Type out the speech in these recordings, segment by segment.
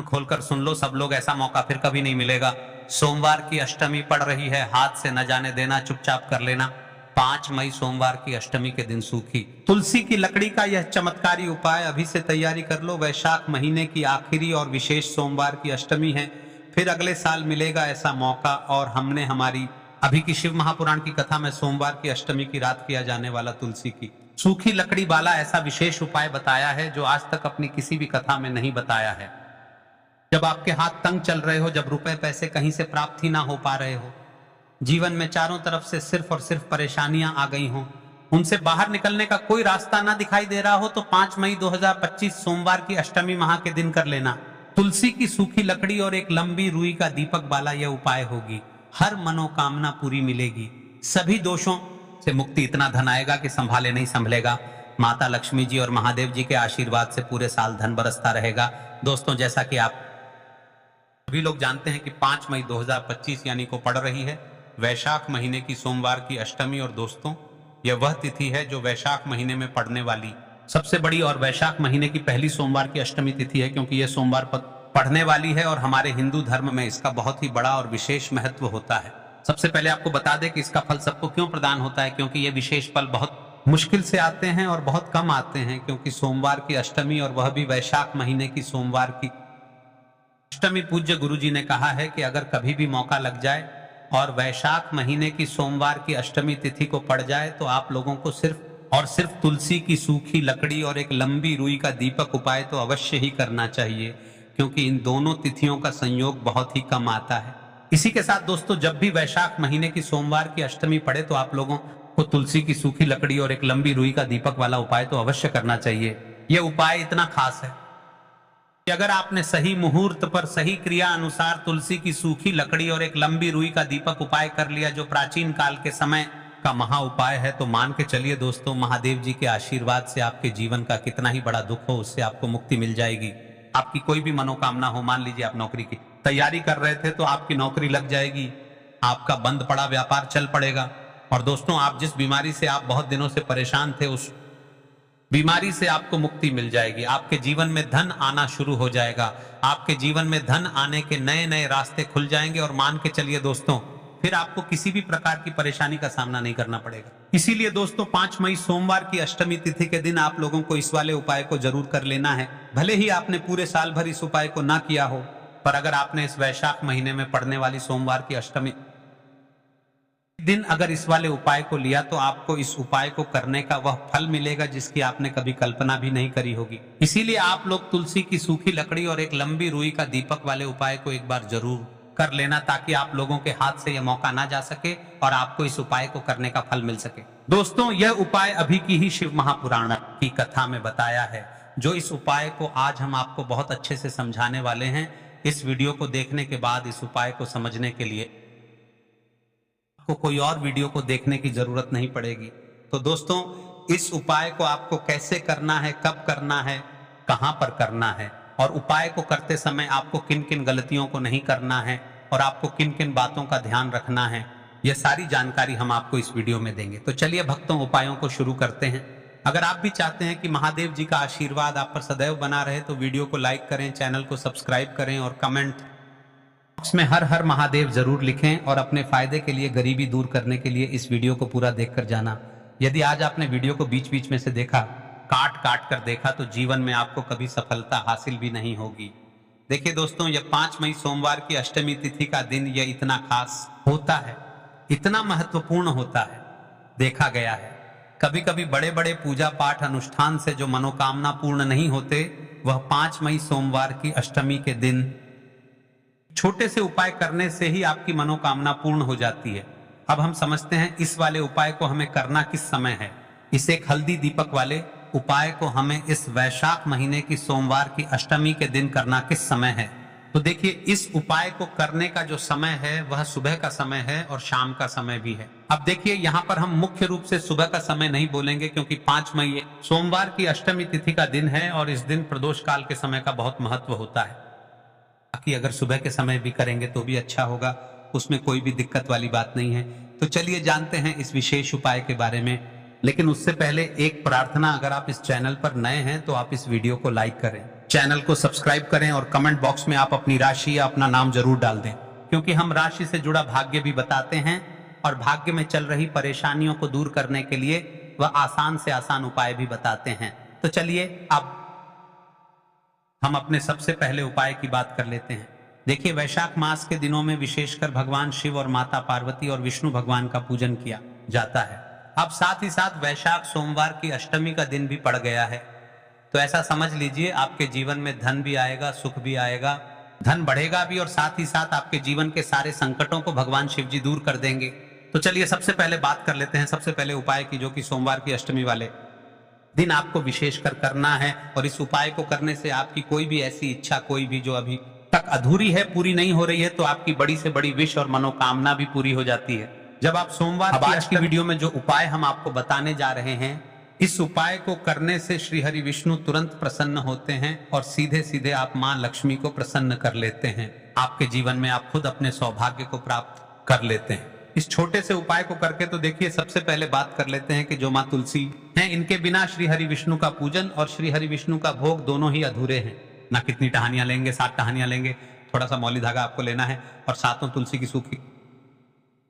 खोलकर सुन लो सब लोग, ऐसा मौका फिर कभी नहीं मिलेगा। सोमवार की अष्टमी पड़ रही है, हाथ से न जाने देना, चुपचाप कर लेना। 5 मई सोमवार की अष्टमी के दिन सूखी तुलसी की लकड़ी का यह चमत्कारी उपाय अभी से तैयारी कर लो। वैशाख महीने की आखिरी और विशेष सोमवार की अष्टमी है, फिर अगले साल मिलेगा ऐसा मौका। और हमने हमारी अभी की शिव महापुराण की कथा में सोमवार की अष्टमी की रात किया जाने वाला तुलसी की सूखी लकड़ी वाला ऐसा विशेष उपाय बताया है जो आज तक अपनी किसी भी कथा में नहीं बताया है। जब आपके हाथ तंग चल रहे हो, जब रुपए पैसे कहीं से प्राप्त ही ना हो पा रहे हो, जीवन में चारों तरफ से सिर्फ और सिर्फ परेशानियां आ गई हों, उनसे बाहर निकलने का कोई रास्ता ना दिखाई दे रहा हो, तो 5 मई 2025 सोमवार की अष्टमी माह के दिन कर लेना। तुलसी की सूखी लकड़ी और एक लंबी रुई का दीपक वाला यह उपाय होगी। हर मनोकामना पूरी मिलेगी, सभी दोषों से मुक्ति, इतना धन आएगा कि संभाले नहीं संभलेगा। माता लक्ष्मी जी और महादेव जी के आशीर्वाद से पूरे साल धन बरसता रहेगा। दोस्तों, जैसा कि आप सभी लोग जानते हैं कि 5 मई 2025 यानी को पड़ रही है वैशाख महीने की सोमवार की अष्टमी। और दोस्तों, यह वह तिथि है जो वैशाख महीने में पड़ने वाली सबसे बड़ी और वैशाख महीने की पहली सोमवार की अष्टमी तिथि है, क्योंकि यह सोमवार पढ़ने वाली है और हमारे हिंदू धर्म में इसका बहुत ही बड़ा और विशेष महत्व होता है। सबसे पहले आपको बता दें कि इसका फल सबको क्यों प्रदान होता है, क्योंकि ये विशेष फल बहुत मुश्किल से आते हैं और बहुत कम आते हैं, क्योंकि सोमवार की अष्टमी और वह भी वैशाख महीने की सोमवार की अष्टमी। पूज्य गुरुजी ने कहा है कि अगर कभी भी मौका लग जाए और वैशाख महीने की सोमवार की अष्टमी तिथि को पड़ जाए तो आप लोगों को सिर्फ और सिर्फ तुलसी की सूखी लकड़ी और एक लंबी रुई का दीपक उपाय तो अवश्य ही करना चाहिए, क्योंकि इन दोनों तिथियों का संयोग बहुत ही कम आता है। इसी के साथ दोस्तों, जब भी वैशाख महीने की सोमवार की अष्टमी पड़े तो आप लोगों को तुलसी की सूखी लकड़ी और एक लंबी रुई का दीपक वाला उपाय तो अवश्य करना चाहिए। यह उपाय इतना खास है कि अगर आपने सही मुहूर्त पर सही क्रिया अनुसार तुलसी की सूखी लकड़ी और एक लंबी रुई का दीपक उपाय कर लिया, जो प्राचीन काल के समय का महा उपाय है, तो मान के चलिए दोस्तों, महादेव जी के आशीर्वाद से आपके जीवन का कितना ही बड़ा दुख हो, उससे आपको मुक्ति मिल जाएगी। आपकी कोई भी मनोकामना हो, मान लीजिए आप नौकरी की तैयारी कर रहे थे तो आपकी नौकरी लग जाएगी, आपका बंद पड़ा व्यापार चल पड़ेगा। और दोस्तों, आप जिस बीमारी से आप बहुत दिनों से परेशान थे, उस बीमारी से आपको मुक्ति मिल जाएगी। आपके जीवन में धन आना शुरू हो जाएगा, आपके जीवन में धन आने के नए नए रास्ते खुल जाएंगे। और मान के चलिए दोस्तों, फिर आपको किसी भी प्रकार की परेशानी का सामना नहीं करना पड़ेगा। इसीलिए दोस्तों, 5 मई सोमवार की अष्टमी तिथि के दिन आप लोगों को इस वाले उपाय को जरूर कर लेना है। भले ही आपने पूरे साल भर इस उपाय को ना किया हो, पर अगर आपने इस वैशाख महीने में पड़ने वाली सोमवार की अष्टमी दिन अगर इस वाले उपाय को लिया, तो आपको इस उपाय को करने का वह फल मिलेगा जिसकी आपने कभी कल्पना भी नहीं करी होगी। इसीलिए आप लोग तुलसी की सूखी लकड़ी और एक लंबी रुई का दीपक वाले उपाय को एक बार जरूर कर लेना, ताकि आप लोगों के हाथ से यह मौका ना जा सके और आपको इस उपाय को करने का फल मिल सके। दोस्तों, यह उपाय अभी की ही शिव महापुराण की कथा में बताया है, जो इस उपाय को आज हम आपको बहुत अच्छे से समझाने वाले हैं। इस वीडियो को देखने के बाद इस उपाय को समझने के लिए आपको कोई और वीडियो को देखने की जरूरत नहीं पड़ेगी। तो दोस्तों, इस उपाय को आपको कैसे करना है, कब करना है, कहां पर करना है, और उपाय को करते समय आपको किन किन गलतियों को नहीं करना है और आपको किन किन बातों का ध्यान रखना है, यह सारी जानकारी हम आपको इस वीडियो में देंगे। तो चलिए भक्तों, उपायों को शुरू करते हैं। अगर आप भी चाहते हैं कि महादेव जी का आशीर्वाद आप पर सदैव बना रहे, तो वीडियो को लाइक करें, चैनल को सब्सक्राइब करें और कमेंट बॉक्स में हर हर महादेव जरूर लिखें। और अपने फायदे के लिए, गरीबी दूर करने के लिए इस वीडियो को पूरा देखकर जाना। यदि आज आपने वीडियो को बीच बीच में से देखा, काट काट कर देखा, तो जीवन में आपको कभी सफलता हासिल भी नहीं होगी। देखिए दोस्तों, यह 5 मई सोमवार की अष्टमी तिथि का दिन यह इतना खास होता है, इतना महत्वपूर्ण होता है। देखा गया है कभी कभी बड़े बड़े पूजा पाठ अनुष्ठान से जो मनोकामना पूर्ण नहीं होते, वह 5 मई सोमवार की अष्टमी के दिन छोटे से उपाय करने से ही आपकी मनोकामना पूर्ण हो जाती है। अब हम समझते हैं इस वाले उपाय को हमें करना किस समय है। इस एक हल्दी दीपक वाले उपाय को हमें इस वैशाख महीने की सोमवार की अष्टमी के दिन करना किस समय है। तो देखिए, इस उपाय को करने का जो समय है वह सुबह का समय है और शाम का समय भी है। अब देखिए, यहाँ पर हम मुख्य रूप से सुबह का समय नहीं बोलेंगे, क्योंकि 5 मई सोमवार की अष्टमी तिथि का दिन है और इस दिन प्रदोष काल के समय का बहुत महत्व होता है। बाकी अगर सुबह के समय भी करेंगे तो भी अच्छा होगा, उसमें कोई भी दिक्कत वाली बात नहीं है। तो चलिए जानते हैं इस विशेष उपाय के बारे में। लेकिन उससे पहले एक प्रार्थना, अगर आप इस चैनल पर नए हैं तो आप इस वीडियो को लाइक करें, चैनल को सब्सक्राइब करें और कमेंट बॉक्स में आप अपनी राशि या अपना नाम जरूर डाल दें, क्योंकि हम राशि से जुड़ा भाग्य भी बताते हैं और भाग्य में चल रही परेशानियों को दूर करने के लिए वह आसान से आसान उपाय भी बताते हैं। तो चलिए अब हम अपने सबसे पहले उपाय की बात कर लेते हैं। देखिए, वैशाख मास के दिनों में विशेषकर भगवान शिव और माता पार्वती और विष्णु भगवान का पूजन किया जाता है। अब साथ ही साथ वैशाख सोमवार की अष्टमी का दिन भी पड़ गया है, तो ऐसा समझ लीजिए आपके जीवन में धन भी आएगा, सुख भी आएगा, धन बढ़ेगा भी और साथ ही साथ आपके जीवन के सारे संकटों को भगवान शिव जी दूर कर देंगे। तो चलिए सबसे पहले बात कर लेते हैं सबसे पहले उपाय की, जो कि सोमवार की अष्टमी वाले दिन आपको विशेषकर करना है। और इस उपाय को करने से आपकी कोई भी ऐसी इच्छा, कोई भी जो अभी तक अधूरी है, पूरी नहीं हो रही है, तो आपकी बड़ी से बड़ी विश और मनोकामना भी पूरी हो जाती है जब आप सोमवार की आज की वीडियो में जो उपाय हम आपको बताने जा रहे हैं, इस उपाय को करने से श्री हरि विष्णु तुरंत प्रसन्न होते हैं और सीधे सीधे आप मां लक्ष्मी को प्रसन्न कर लेते हैं। आपके जीवन में आप खुद अपने सौभाग्य को प्राप्त कर लेते हैं इस छोटे से उपाय को करके। तो देखिए, सबसे पहले बात कर लेते हैं कि जो मां तुलसी हैं, इनके बिना श्री हरि विष्णु का पूजन और श्री हरि विष्णु का भोग दोनों ही अधूरे हैं। ना कितनी टहनियां लेंगे, 7 टहनियां लेंगे, थोड़ा सा मौली धागा आपको लेना है और सातों तुलसी की सूखी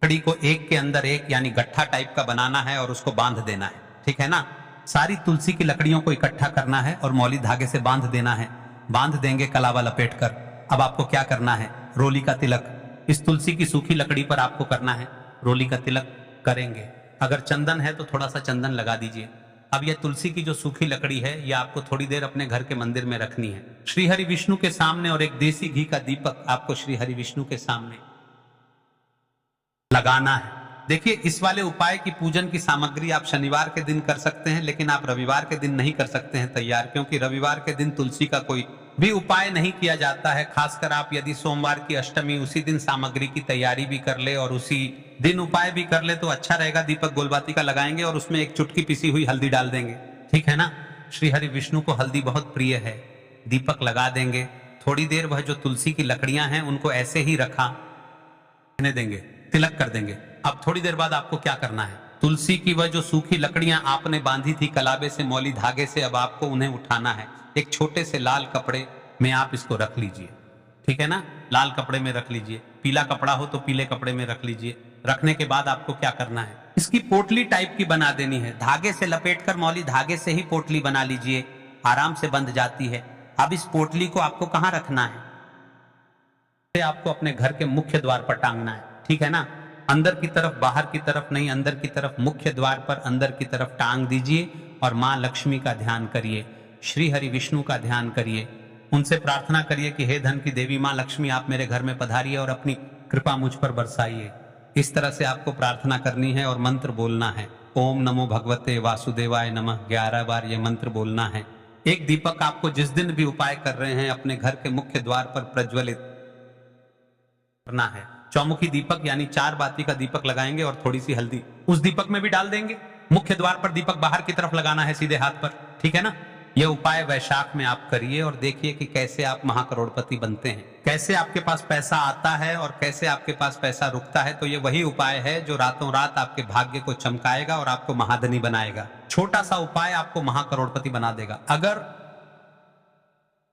लकड़ी को एक के अंदर एक यानी गट्ठा टाइप का बनाना है और उसको बांध देना है, ठीक है ना। सारी तुलसी की लकड़ियों को इकट्ठा करना है और मौली धागे से बांध देना है। बांध देंगे कलावा लपेट कर। अब आपको क्या करना है, रोली का तिलक इस तुलसी की सूखी लकड़ी पर आपको करना है। रोली का तिलक करेंगे, अगर चंदन है तो थोड़ा सा चंदन लगा दीजिए। अब यह तुलसी की जो सूखी लकड़ी है, यह आपको थोड़ी देर अपने घर के मंदिर में रखनी है, श्री हरि विष्णु के सामने, और एक देसी घी का दीपक आपको श्री हरि विष्णु के सामने लगाना है। देखिए, इस वाले उपाय की पूजन की सामग्री आप शनिवार के दिन कर सकते हैं, लेकिन आप रविवार के दिन नहीं कर सकते हैं तैयार, क्योंकि रविवार के दिन तुलसी का कोई भी उपाय नहीं किया जाता है। खासकर आप यदि सोमवार की अष्टमी उसी दिन सामग्री की तैयारी भी कर ले और उसी दिन उपाय भी कर ले तो अच्छा रहेगा। दीपक गोलबाती का लगाएंगे और उसमें एक चुटकी पिसी हुई हल्दी डाल देंगे, ठीक है ना। श्री हरि विष्णु को हल्दी बहुत प्रिय है। दीपक लगा देंगे, थोड़ी देर वह जो तुलसी की लकड़ियां हैं उनको ऐसे ही रखा देंगे, तिलक कर देंगे। अब थोड़ी देर बाद आपको क्या करना है, तुलसी की वह जो सूखी लकड़ियां आपने बांधी थी कलाबे से, मौली धागे से, अब आपको उन्हें उठाना है। एक छोटे से लाल कपड़े में आप इसको रख लीजिए, ठीक है ना। लाल कपड़े में रख लीजिए, पीला कपड़ा हो तो पीले कपड़े में रख लीजिए। रखने के बाद आपको क्या करना है, इसकी पोटली टाइप की बना देनी है। धागे से लपेटकर, मौली धागे से ही पोटली बना लीजिए, आराम से बंध जाती है। अब इस पोटली को आपको कहां रखना है, आपको अपने घर के मुख्य द्वार पर टांगना है, ठीक है ना। अंदर की तरफ, बाहर की तरफ नहीं, अंदर की तरफ, मुख्य द्वार पर अंदर की तरफ टांग दीजिए और मां लक्ष्मी का ध्यान करिए, श्री हरि विष्णु का ध्यान करिए। उनसे प्रार्थना करिए कि हे धन की देवी मां लक्ष्मी, आप मेरे घर में पधारिए और अपनी कृपा मुझ पर बरसाइए। इस तरह से आपको प्रार्थना करनी है और मंत्र बोलना है, ओम नमो भगवते वासुदेवाय नमः। 11 बार ये मंत्र बोलना है। एक दीपक आपको जिस दिन भी उपाय कर रहे हैं अपने घर के मुख्य द्वार पर प्रज्वलित करना है। चौमुखी दीपक यानी 4 बाती का दीपक लगाएंगे और थोड़ी सी हल्दी उस दीपक में भी डाल देंगे। मुख्य द्वार पर दीपक बाहर की तरफ लगाना है, सीधे हाथ पर, ठीक है ना। यह उपाय वैशाख में आप करिए और देखिए कि कैसे आप महाकरोड़पति बनते हैं, कैसे आपके पास पैसा आता है और कैसे आपके पास पैसा रुकता है। तो ये वही उपाय है जो रातों रात आपके भाग्य को चमकाएगा और आपको महाधनी बनाएगा। छोटा सा उपाय आपको महाकरोड़पति बना देगा। अगर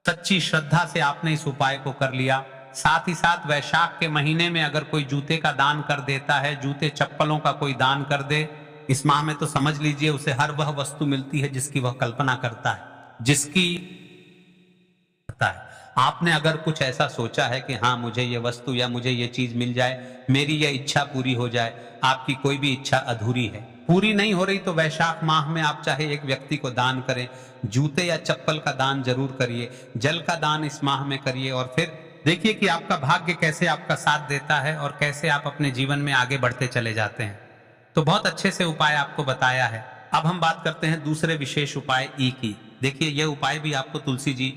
सच्ची श्रद्धा से आपने इस उपाय को कर लिया, साथ ही साथ वैशाख के महीने में अगर कोई जूते का दान कर देता है, जूते चप्पलों का कोई दान कर दे इस माह में, तो समझ लीजिए उसे हर वह वस्तु मिलती है जिसकी वह कल्पना करता है, जिसकी है। आपने अगर कुछ ऐसा सोचा है कि हाँ मुझे ये वस्तु या मुझे ये चीज मिल जाए, मेरी ये इच्छा पूरी हो जाए, आपकी कोई भी इच्छा अधूरी है, पूरी नहीं हो रही, तो वैशाख माह में आप चाहे एक व्यक्ति को दान करें, जूते या चप्पल का दान जरूर करिए, जल का दान इस माह में करिए और फिर देखिए कि आपका भाग्य कैसे आपका साथ देता है और कैसे आप अपने जीवन में आगे बढ़ते चले जाते हैं। तो बहुत अच्छे से उपाय आपको बताया है। अब हम बात करते हैं दूसरे विशेष उपाय ई की। देखिए, यह उपाय भी आपको तुलसी जी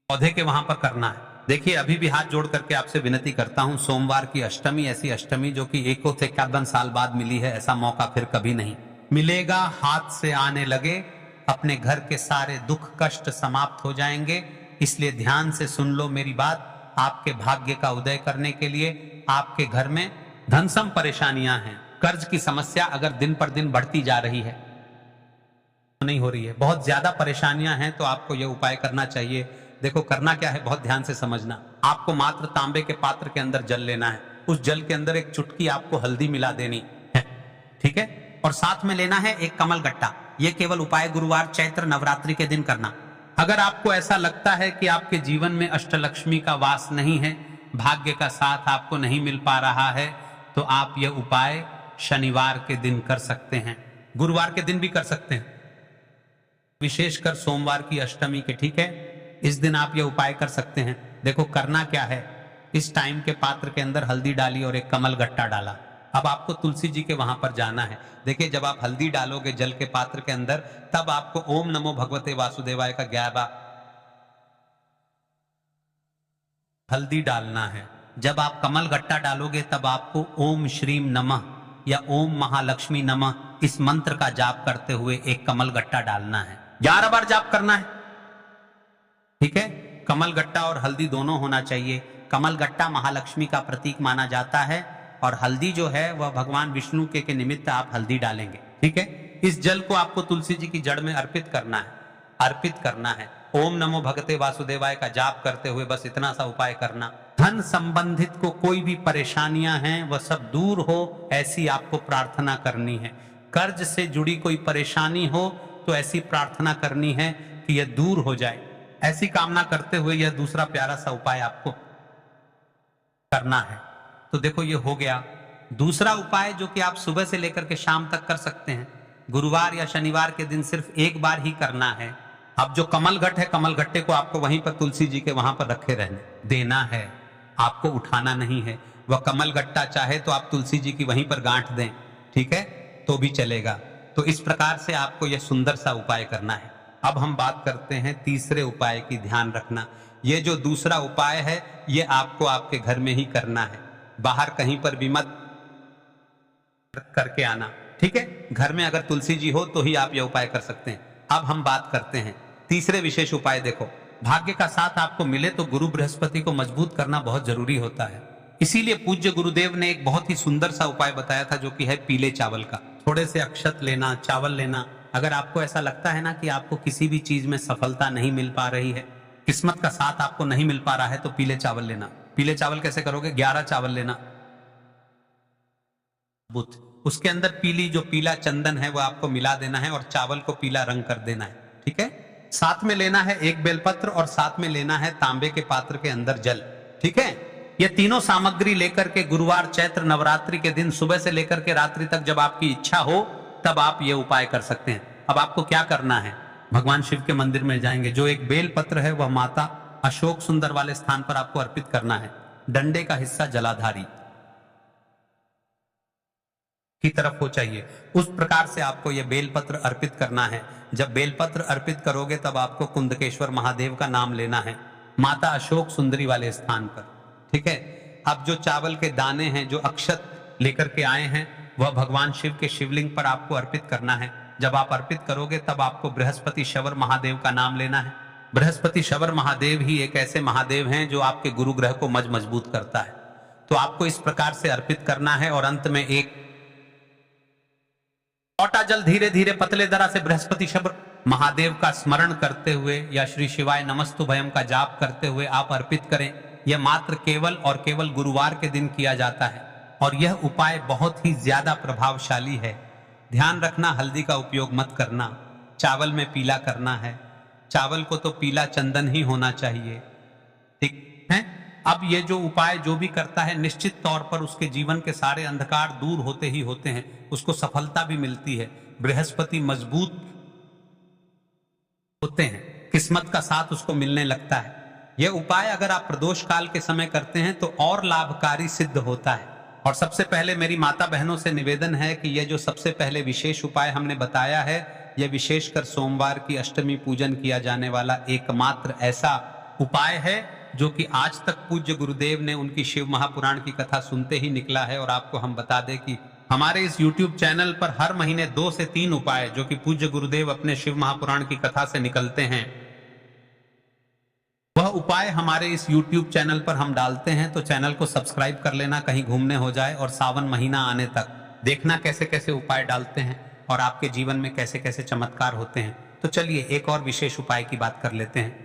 पौधे के वहां पर करना है। देखिए, अभी भी हाथ जोड़ करके आपसे विनती करता हूं, सोमवार की अष्टमी, ऐसी अष्टमी जो कि 51 साल बाद मिली है, ऐसा मौका फिर कभी नहीं मिलेगा। हाथ से आने लगे, अपने घर के सारे दुख कष्ट समाप्त हो जाएंगे। इसलिए ध्यान से सुन लो मेरी बात। आपके भाग्य का उदय करने के लिए आपके घर में धनसम परेशानियां हैं, कर्ज की समस्या अगर दिन पर दिन बढ़ती जा रही है, नहीं हो रही है, बहुत ज्यादा परेशानियां हैं, तो आपको यह उपाय करना चाहिए। देखो करना क्या है, बहुत ध्यान से समझना। आपको मात्र तांबे के पात्र के अंदर जल लेना है, उस जल के अंदर एक चुटकी आपको हल्दी मिला देनी है, ठीक है। और साथ में लेना है एक कमल गट्टा। यह केवल उपाय गुरुवार चैत्र नवरात्रि के दिन करना। अगर आपको ऐसा लगता है कि आपके जीवन में अष्टलक्ष्मी का वास नहीं है, भाग्य का साथ आपको नहीं मिल पा रहा है, तो आप यह उपाय शनिवार के दिन कर सकते हैं, गुरुवार के दिन भी कर सकते हैं, विशेषकर सोमवार की अष्टमी के, ठीक है। इस दिन आप यह उपाय कर सकते हैं। देखो करना क्या है, इस टाइम के पात्र के अंदर हल्दी डाली और एक कमल गट्टा डाला। अब आपको तुलसी जी के वहां पर जाना है। देखिए जब आप हल्दी डालोगे जल के पात्र के अंदर, तब आपको ओम नमो भगवते वासुदेवाय का 11 हल्दी डालना है। जब आप कमल गट्टा डालोगे तब आपको ओम श्रीम नमः या ओम महालक्ष्मी नमः इस मंत्र का जाप करते हुए एक कमल गट्टा डालना है। 11 बार जाप करना है, ठीक है। कमल गट्टा और हल्दी दोनों होना चाहिए। कमल गट्टा महालक्ष्मी का प्रतीक माना जाता है और हल्दी जो है वह भगवान विष्णु के निमित्त आप हल्दी डालेंगे, ठीक है। इस जल को आपको तुलसी जी की जड़ में अर्पित करना है, अर्पित करना है। ओम नमो भगवते वासुदेवाय का जाप करते हुए बस इतना सा उपाय करना। धन संबंधित को कोई भी परेशानियां हैं वह सब दूर हो, ऐसी आपको प्रार्थना करनी है। कर्ज से जुड़ी कोई परेशानी हो तो ऐसी प्रार्थना करनी है कि यह दूर हो जाए। ऐसी कामना करते हुए यह दूसरा प्यारा सा उपाय आपको करना है। तो देखो ये हो गया दूसरा उपाय, जो कि आप सुबह से लेकर के शाम तक कर सकते हैं। गुरुवार या शनिवार के दिन सिर्फ एक बार ही करना है। अब जो कमल गट्ट है, कमल गट्टे को आपको वहीं पर तुलसी जी के वहां पर रखे रहने देना है, आपको उठाना नहीं है। वह कमल गट्टा चाहे तो आप तुलसी जी की वहीं पर गांठ दें, ठीक है, तो भी चलेगा। तो इस प्रकार से आपको यह सुंदर सा उपाय करना है। अब हम बात करते हैं तीसरे उपाय की। ध्यान रखना, यह जो दूसरा उपाय है यह आपको आपके घर में ही करना है, बाहर कहीं पर भी मत करके आना, ठीक है। घर में अगर तुलसी जी हो तो ही आप यह उपाय कर सकते हैं। अब हम बात करते हैं तीसरे विशेष उपाय। देखो भाग्य का साथ आपको मिले तो गुरु बृहस्पति को मजबूत करना बहुत जरूरी होता है। इसीलिए पूज्य गुरुदेव ने एक बहुत ही सुंदर सा उपाय बताया था, जो कि है पीले चावल का। थोड़े से अक्षत लेना, चावल लेना। अगर आपको ऐसा लगता है ना कि आपको किसी भी चीज में सफलता नहीं मिल पा रही है, किस्मत का साथ आपको नहीं मिल पा रहा है, तो पीले चावल लेना। पीले चावल कैसे करोगे? 11 चावल लेना, बुत उसके अंदर पीली जो पीला चंदन है वो आपको मिला देना है और चावल को पीला रंग कर देना है, ठीक है। साथ में लेना है एक बेलपत्र और साथ में लेना है तांबे के पात्र के अंदर जल, ठीक है। ये तीनों सामग्री लेकर के गुरुवार चैत्र नवरात्रि के दिन सुबह से लेकर के रात्रि तक जब आपकी इच्छा हो तब आप ये उपाय कर सकते हैं। अब आपको क्या करना है, भगवान शिव के मंदिर में जाएंगे, जो एक बेल पत्र है वह माता अशोक सुंदर वाले स्थान पर आपको अर्पित करना है। डंडे का हिस्सा जलाधारी की तरफ हो चाहिए, उस प्रकार से आपको यह बेलपत्र अर्पित करना है। जब बेलपत्र अर्पित करोगे तब आपको कुंदकेश्वर महादेव का नाम लेना है, माता अशोक सुंदरी वाले स्थान पर, ठीक है। अब जो चावल के दाने हैं, जो अक्षत लेकर के आए हैं, वह भगवान शिव के शिवलिंग पर आपको अर्पित करना है। जब आप अर्पित करोगे तब आपको बृहस्पति शवर महादेव का नाम लेना है। बृहस्पति शवर महादेव ही एक ऐसे महादेव हैं जो आपके गुरु ग्रह को मजबूत करता है। तो आपको इस प्रकार से अर्पित करना है और अंत में एक लौटा जल धीरे धीरे पतले दरा से बृहस्पति शवर महादेव का स्मरण करते हुए या श्री शिवाय नमस्तुभयम का जाप करते हुए आप अर्पित करें। यह मात्र केवल और केवल गुरुवार के दिन किया जाता है और यह उपाय बहुत ही ज्यादा प्रभावशाली है। ध्यान रखना, हल्दी का उपयोग मत करना, चावल में पीला करना है। चावल को तो पीला चंदन ही होना चाहिए, ठीक है। अब ये जो उपाय जो भी करता है, निश्चित तौर पर उसके जीवन के सारे अंधकार दूर होते ही होते हैं, उसको सफलता भी मिलती है। बृहस्पति मजबूत होते हैं, किस्मत का साथ उसको मिलने लगता है। यह उपाय अगर आप प्रदोष काल के समय करते हैं तो और लाभकारी सिद्ध होता है। और सबसे पहले मेरी माता बहनों से निवेदन है कि यह जो सबसे पहले विशेष उपाय हमने बताया है, यह विशेषकर सोमवार की अष्टमी पूजन किया जाने वाला एकमात्र ऐसा उपाय है जो कि आज तक पूज्य गुरुदेव ने उनकी शिव महापुराण की कथा सुनते ही निकला है। और आपको हम बता दें कि हमारे इस YouTube चैनल पर हर महीने 2 से 3 उपाय जो कि पूज्य गुरुदेव अपने शिव महापुराण की कथा से निकलते हैं, वह उपाय हमारे इस YouTube चैनल पर हम डालते हैं। तो चैनल को सब्सक्राइब कर लेना, कहीं घूमने हो जाए, और सावन महीना आने तक देखना कैसे कैसे उपाय डालते हैं। और आपके जीवन में कैसे कैसे चमत्कार होते हैं। तो चलिए एक और विशेष उपाय की बात कर लेते हैं।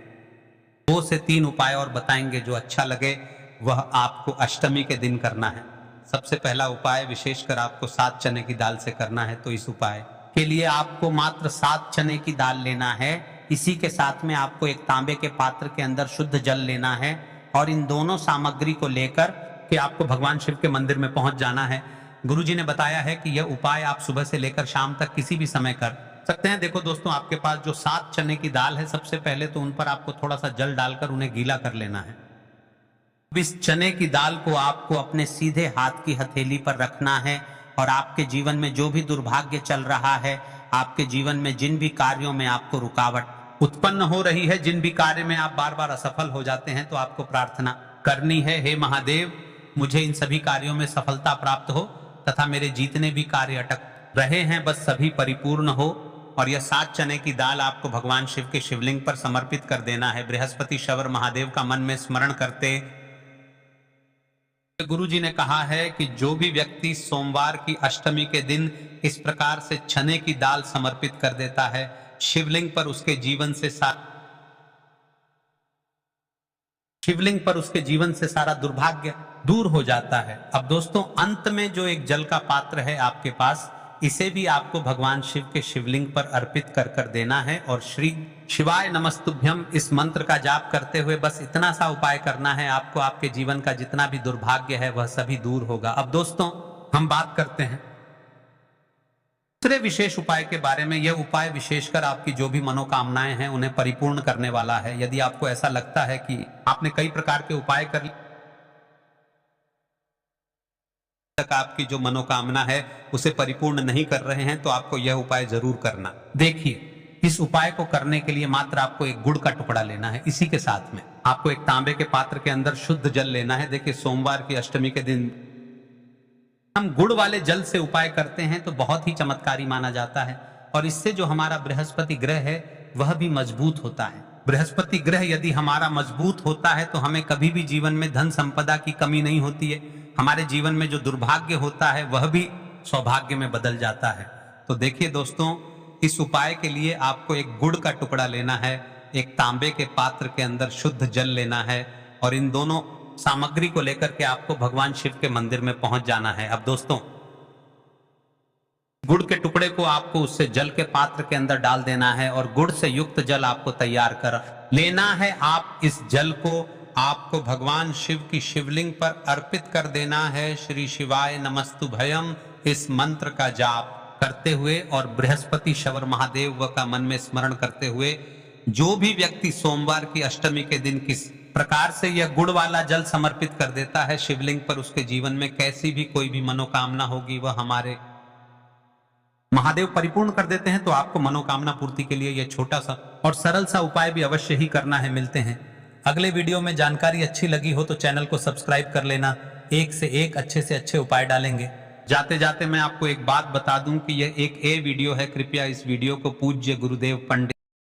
2 से 3 उपाय और बताएंगे, जो अच्छा लगे वह आपको अष्टमी के दिन करना है। सबसे पहला उपाय विशेषकर आपको 7 चने की दाल से करना है। तो इस उपाय के लिए आपको मात्र 7 चने की दाल लेना है। इसी के साथ में आपको एक तांबे के पात्र के अंदर शुद्ध जल लेना है और इन दोनों सामग्री को लेकर के आपको भगवान शिव के मंदिर में पहुंच जाना है। गुरुजी ने बताया है कि यह उपाय आप सुबह से लेकर शाम तक किसी भी समय कर सकते हैं। देखो दोस्तों, आपके पास जो 7 चने की दाल है, सबसे पहले तो उन पर आपको थोड़ा सा जल डालकर उन्हें गीला कर लेना है। इस चने की दाल को आपको अपने सीधे हाथ की हथेली पर रखना है और आपके जीवन में जो भी दुर्भाग्य चल रहा है, आपके जीवन में जिन भी कार्यों में आपको रुकावट उत्पन्न हो रही है, जिन भी कार्य में आप बार बार असफल हो जाते हैं, तो आपको प्रार्थना करनी है, हे महादेव मुझे इन सभी कार्यों में सफलता प्राप्त हो तथा मेरे जितने भी कार्य अटक रहे हैं बस सभी परिपूर्ण हो। और यह 7 चने की दाल आपको भगवान शिव के शिवलिंग पर समर्पित कर देना है। बृहस्पति शवर महादेव का मन में स्मरण करते गुरु जी ने कहा है कि जो भी व्यक्ति सोमवार की अष्टमी के दिन इस प्रकार से चने की दाल समर्पित कर देता है शिवलिंग पर, उसके जीवन से सारा दुर्भाग्य दूर हो जाता है। अब दोस्तों, अंत में जो एक जल का पात्र है आपके पास, इसे भी आपको भगवान शिव के शिवलिंग पर अर्पित कर देना है और श्री शिवाय नमस्तुभ्यम इस मंत्र का जाप करते हुए बस इतना सा उपाय करना है। आपको आपके जीवन का जितना भी दुर्भाग्य है वह सभी दूर होगा। अब दोस्तों, हम बात करते हैं दूसरे विशेष उपाय के बारे में। यह उपाय विशेषकर आपकी जो भी मनोकामनाएं हैं उन्हें परिपूर्ण करने वाला है। यदि आपको ऐसा लगता है कि आपने कई प्रकार के उपाय कर तक आपकी जो मनोकामना है उसे परिपूर्ण नहीं कर रहे हैं, तो आपको यह उपाय जरूर करना। देखिए, इस उपाय को करने के लिए मात्र आपको एक गुड़ का टुकड़ा लेना है। इसी के साथ में आपको एक तांबे के पात्र के अंदर शुद्ध जल लेना है। देखिए, सोमवार की अष्टमी के दिन हम गुड़ वाले जल से उपाय करते हैं तो बहुत ही चमत्कारी माना जाता है और इससे जो हमारा बृहस्पति ग्रह है वह भी मजबूत होता है। बृहस्पति ग्रह यदि हमारा मजबूत होता है तो हमें कभी भी जीवन में धन संपदा की कमी नहीं होती है। हमारे जीवन में जो दुर्भाग्य होता है वह भी सौभाग्य में बदल जाता है। तो देखिए दोस्तों, इस उपाय के लिए आपको एक गुड़ का टुकड़ा लेना है, एक तांबे के पात्र के अंदर शुद्ध जल लेना है और इन दोनों सामग्री को लेकर के आपको भगवान शिव के मंदिर में पहुंच जाना है। अब दोस्तों, गुड़ के टुकड़े को आपको उससे जल के पात्र के अंदर डाल देना है और गुड़ से युक्त जल आपको तैयार कर लेना है। आप इस जल को आपको भगवान शिव की शिवलिंग पर अर्पित कर देना है। श्री शिवाय नमस्तुभयम इस मंत्र का जाप करते हुए और बृहस्पति शवर महादेव का मन में स्मरण करते हुए, जो भी व्यक्ति सोमवार की अष्टमी के दिन किस प्रकार से यह गुड़ वाला जल समर्पित कर देता है शिवलिंग पर, उसके जीवन में कैसी भी कोई भी मनोकामना होगी वह हमारे महादेव परिपूर्ण कर देते हैं। तो आपको मनोकामना पूर्ति के लिए यह छोटा सा और सरल सा उपाय भी अवश्य ही करना है। मिलते हैं अगले वीडियो में। जानकारी अच्छी लगी हो तो चैनल को सब्सक्राइब कर लेना। एक से एक अच्छे से अच्छे उपाय डालेंगे। जाते जाते मैं आपको एक बात बता दूं कि यह एक वीडियो है। कृपया इस वीडियो को पूज्य गुरुदेव पंडित